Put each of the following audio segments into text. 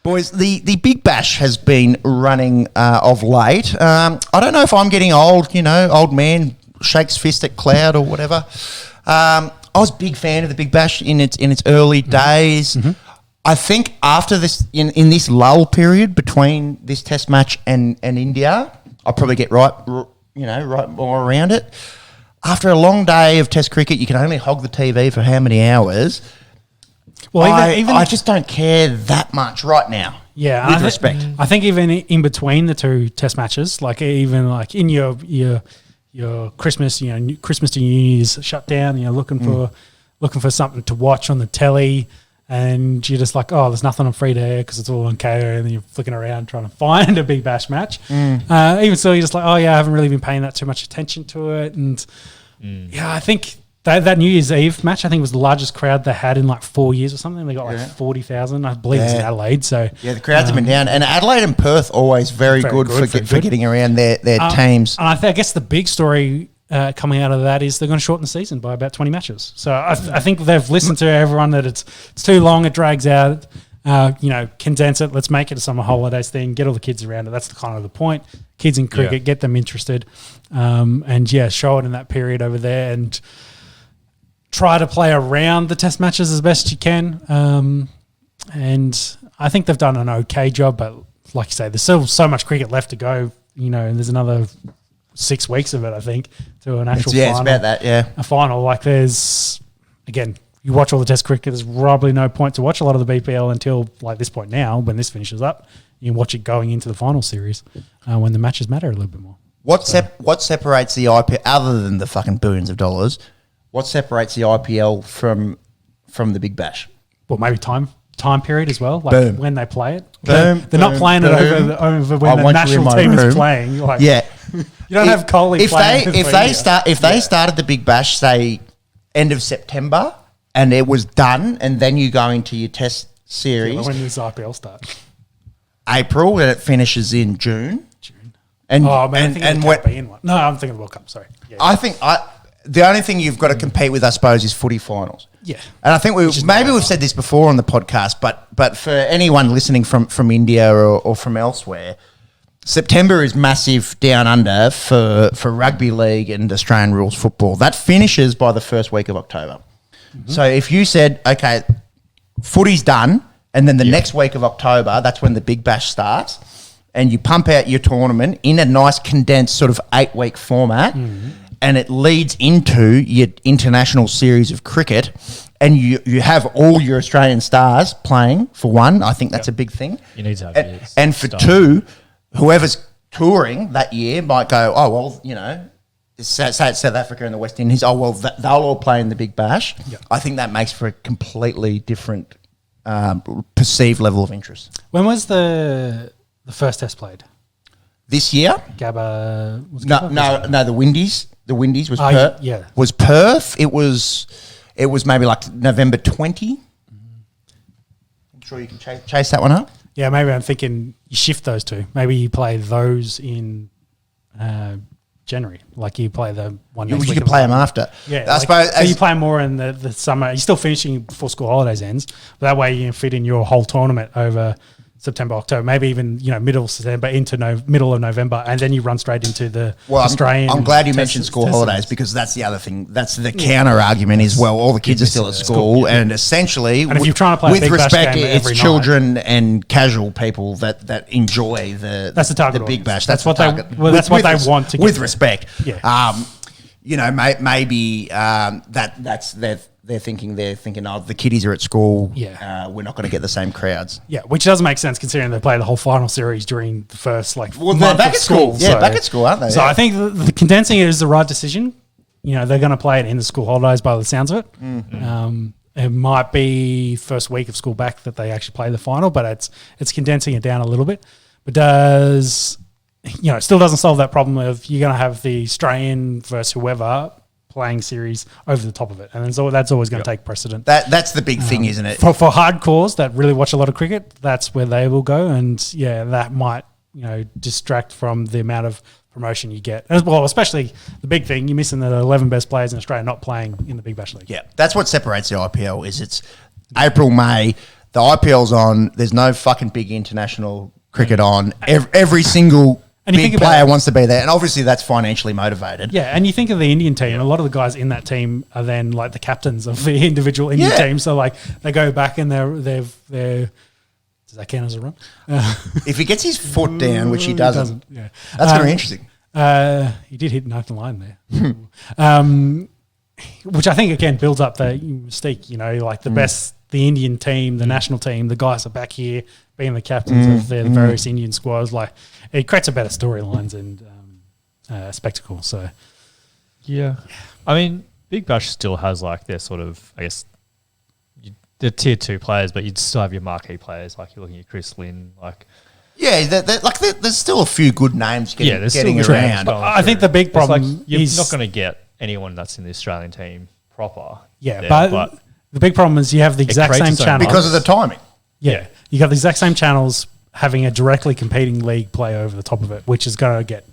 Boys, the Big Bash has been running of late. I don't know if I'm getting old, old man shakes fist at cloud or whatever. I was a big fan of the Big Bash in its early days. Mm-hmm. I think after this, in this lull period between this Test match and India, I'll probably get right more around it. After a long day of Test cricket, you can only hog the TV for how many hours? Well, I just don't care that much right now. Yeah, with respect. I think even in between the two Test matches, like even like in your Christmas, Christmas to New Year's shut down, looking for something to watch on the telly, and you're just like, oh, there's nothing on free to air because it's all on KO, and then you're flicking around trying to find a Big Bash match. Even so, you're just like, oh yeah, I haven't really been paying that too much attention to it, and I think. That New Year's Eve match, I think, was the largest crowd they had in like 4 years or something. They got like 40,000. I believe it's in Adelaide. So the crowds have been down. And Adelaide and Perth always very good for getting around their teams. And I guess the big story coming out of that is they're going to shorten the season by about 20 matches. So I think they've listened to everyone that it's too long, it drags out. Condense it. Let's make it a summer holidays thing. Get all the kids around it. That's the point. Kids in cricket, get them interested, and show it in that period over there and. Try to play around the Test matches as best you can. And I think they've done an okay job, but like you say, there's still so much cricket left to go, and there's another 6 weeks of it, I think, to an actual final. It's about that, a final. Like there's, again, you watch all the Test cricket, there's probably no point to watch a lot of the BBL until like this point now, when this finishes up. You can watch it going into the final series when the matches matter a little bit more. What separates the IPL, other than the fucking billions of dollars, what separates the IPL from the Big Bash? Well, maybe time period as well, like boom. When they play it. Boom, they're not playing it over when the national team is playing. Like, you don't have Kohli playing. If they started the Big Bash, say end of September, and it was done, and then you go into your Test series. When does IPL start? April, and it finishes in June. And I'm thinking of the World Cup. Sorry. I think the only thing you've got to compete with, I suppose, is footy finals. Yeah. And I think we've said this before on the podcast, but for anyone listening from India or from elsewhere, September is massive down under for rugby league and Australian rules football. That finishes by the first week of October. Mm-hmm. So if you said, okay, footy's done, and then the next week of October, that's when the Big Bash starts, and you pump out your tournament in a nice condensed sort of 8-week format, and it leads into your international series of cricket, and you have all your Australian stars playing, for one. I think that's a big thing. You need to have and for two, whoever's touring that year might go, oh, well, say it's South Africa and the West Indies, oh, well, they'll all play in the Big Bash. Yep. I think that makes for a completely different perceived level of interest. When was the first Test played? This year? Gabba? No, the Windies. The Windies was Perth. Yeah. Was Perth. It was maybe like November 20. I'm sure you can chase that one up. Yeah, maybe I'm thinking you shift those two. Maybe you play those in January. Like you play the one next week. You could play them after. Yeah. I suppose. So you play more in the summer. You're still finishing before school holidays ends. But that way you can fit in your whole tournament over September, October, maybe even middle of September into middle of November, and then you run straight into the Australian. I'm glad you mentioned school holidays, because that's the other thing. That's the counter argument is, well, all the kids are still at school, and essentially, and if you're trying to play with a Big respect, Bash game it's children and casual people that enjoy that's the target the Big Bash. That's what they want to get with respect. Yeah. Maybe they're thinking, oh, the kiddies are at school. Yeah. We're not going to get the same crowds. Yeah, which does make sense considering they play the whole final series during the first month they're back of at school. Yeah, back at school, aren't they? So I think the condensing it is the right decision. They're going to play it in the school holidays by the sounds of it. Mm-hmm. It might be first week of school back that they actually play the final, but it's condensing it down a little bit. But it still doesn't solve that problem of you're going to have the Australian versus whoever playing series over the top of it, and so that's always going to take precedent. That's the big thing, isn't it? For hardcores that really watch a lot of cricket, that's where they will go, and that might distract from the amount of promotion you get as well. Especially the big thing, you're missing the 11 best players in Australia not playing in the Big Bash League. Yeah, that's what separates the IPL. Is it's April, May. the IPL's on. There's no fucking big international cricket on. Every single big player wants to be there, and obviously that's financially motivated. Yeah, and you think of the Indian team, a lot of the guys in that team are then like the captains of the individual Indian team. So like they go back and they're does that count as a run? If he gets his foot down, which he doesn't, yeah. that's very interesting. He did hit the line there. Which I think, again, builds up the mystique, you know, like the best, the Indian team, the national team, the guys are back here being the captains of the various Indian squads. Like, it creates a better storylines and spectacle. So, yeah. I mean, Big Bash still has like their sort of, I guess, the tier 2 players, but you'd still have your marquee players, like you're looking at Chris Lynn, like. Yeah, there's still a few good names getting around. I think the big problem you're is not going to get anyone that's in the Australian team proper. Yeah, there, but the big problem is you have the exact same channels. Because of the timing. Yeah. You have the exact same channels having a directly competing league play over the top of it, which is going to get,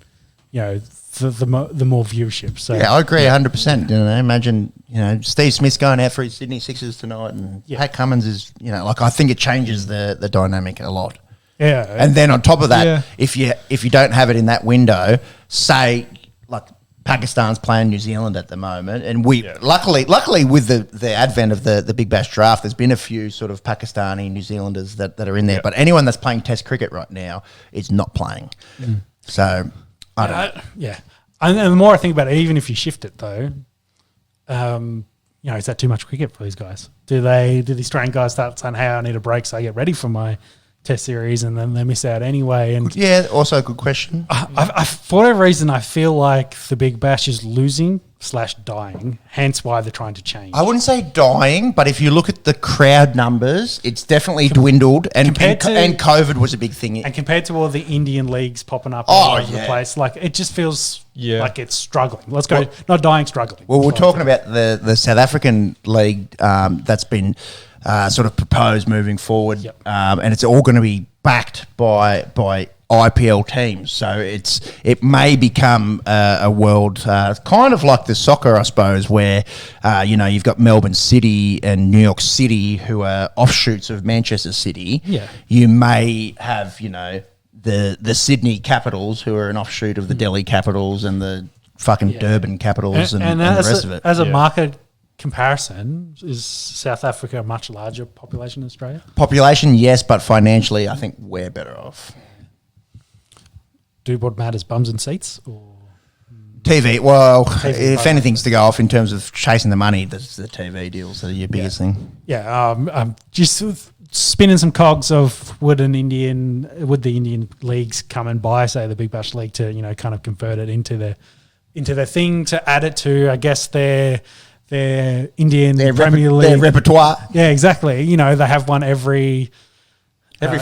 you know, the more viewership. So yeah, I agree 100%. You know, imagine, you know, Steve Smith's going out for his Sydney Sixers tonight, and Pat Cummins is, you know, like I think it changes the dynamic a lot. Yeah, and then on top of that, if you don't have it in that window, say like Pakistan's playing New Zealand at the moment, and we luckily with the advent of the Big Bash draft, there's been a few sort of Pakistani New Zealanders that are in there, but anyone that's playing Test cricket right now is not playing. So I don't know. Yeah, and the more I think about it, even if you shift it though, you know, is that too much cricket for these guys? Do the Australian guys start saying, "Hey, I need a break, so I get ready for my Test series," and then they miss out anyway? And yeah, also a good question. I for whatever reason, I feel like the Big Bash is losing / dying, hence why they're trying to change. I wouldn't say dying, but if you look at the crowd numbers, it's definitely dwindled, and COVID was a big thing. And compared to all the Indian leagues popping up all over the place, like it just feels like it's struggling. Let's go, not dying, struggling. Well, we're talking about the South African league that's been sort of proposed moving forward, and it's all going to be backed by IPL teams. So it may become a world kind of like the soccer, I suppose, where you know, you've got Melbourne City and New York City who are offshoots of Manchester City. Yeah. You may have, you know, the Sydney Capitals who are an offshoot of the Delhi Capitals and the fucking Durban Capitals and the rest of it. As a market comparison, is South Africa a much larger population than Australia? Population, yes, but financially, I think we're better off. Do what matters, bums and seats, or TV? Well, if anything's to go off in terms of chasing the money, that's the TV deals that are your biggest thing. Yeah, just spinning some cogs of would the Indian leagues come and buy, say, the Big Bash League to, you know, kind of convert it into their thing, to add it to, I guess, their Indian Premier League. Their repertoire. Yeah, exactly. You know, they have one every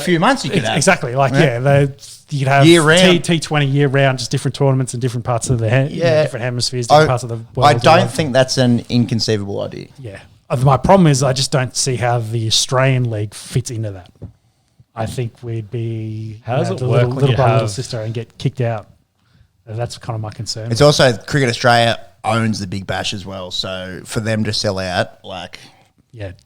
few months you could have. Exactly. Like, you could have year round. T20 year round, just different tournaments in different parts of the different hemispheres, different parts of the world. I don't think that's an inconceivable idea. Yeah. My problem is I just don't see how the Australian league fits into that. I think we'd be how does it work little brother, little sister, and get kicked out. That's kind of my concern. It's also Cricket Australia owns the Big Bash as well, so for them to sell out, like,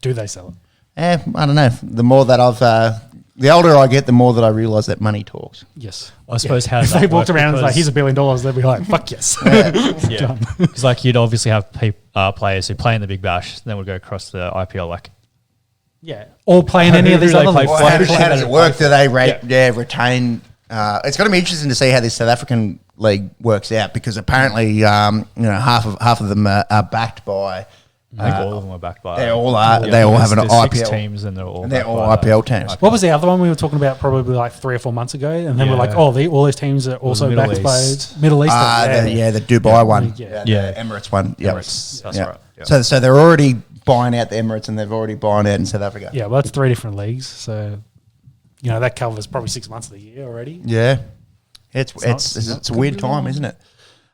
do they sell it? I don't know. The more that the older I get, the more that I realise that money talks. Yes. I suppose how if they walked around and was like, here's $1 billion, they'd be like, fuck yes. Yeah. Because like you'd obviously have players who play in the Big Bash, then would go across the IPL, like. Yeah. Or play in any of these other leagues. How does it work? Do they retain? It's going to be interesting to see how this South African league works out, because apparently, you know, half of them are backed by. I think all of them are backed by. They all are. They all have an IPL six teams, and they're all IPL teams. What was the other one we were talking about probably like 3 or 4 months ago? And then we're like, all those teams are also backed by Middle East. The Dubai one. The Emirates one. Emirates. That's right. Yeah. So they're already buying out the Emirates, and they've already buying out in South Africa. Yeah, well, that's 3 different leagues. So, you know, that covers probably 6 months of the year already. Yeah. It's a weird time, isn't it?